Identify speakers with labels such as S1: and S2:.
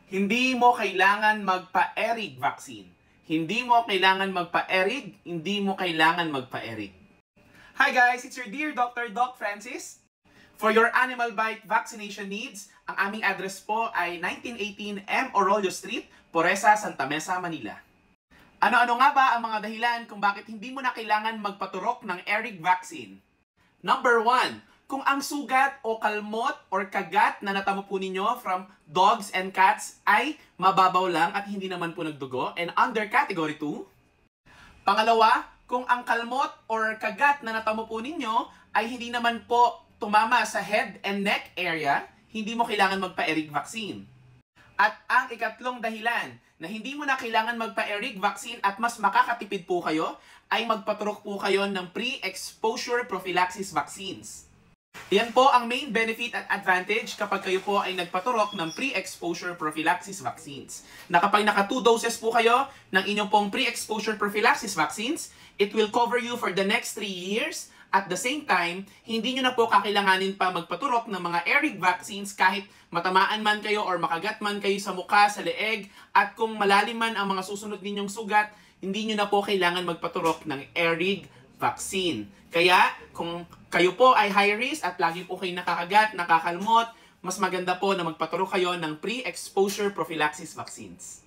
S1: Hindi mo kailangan magpa-ERIG vaccine. Hindi mo kailangan magpa-ERIG, hindi mo kailangan magpa-ERIG. Hi guys, it's your dear Dr. Doc Francis. For your animal bite vaccination needs, ang aming address po ay 1918 M. Orolio Street, Poresa, Santa Mesa, Manila. Ano-ano nga ba ang mga dahilan kung bakit hindi mo na kailangan magpaturok ng ERIG vaccine? Number 1, kung ang sugat o kalmot or kagat na natamo po ninyo from dogs and cats ay mababaw lang at hindi naman po nagdugo and under category 2. Pangalawa, kung ang kalmot or kagat na natamo po ninyo ay hindi naman po tumama sa head and neck area, hindi mo kailangan magpa-ERIG vaccine. At ang ikatlong dahilan na hindi mo na kailangan magpa-ERIG vaccine at mas makakatipid po kayo ay magpaturok po kayo ng pre-exposure prophylaxis vaccines. Yan po ang main benefit at advantage kapag kayo po ay nagpaturok ng pre-exposure prophylaxis vaccines. Na kapag naka 2 doses po kayo ng inyong pong pre-exposure prophylaxis vaccines, it will cover you for the next 3 years. At the same time, hindi nyo na po kakailanganin pa magpaturok ng mga ERIG vaccines kahit matamaan man kayo or makagat man kayo sa mukha, sa leeg, at kung malalim man ang mga susunod ninyong sugat, hindi nyo na po kailangan magpaturok ng ERIG vaccine. Kaya, kung kayo po ay high risk at lagi po kayo nakakagat, nakakalmot, mas maganda po na magpaturok kayo ng pre-exposure prophylaxis vaccines.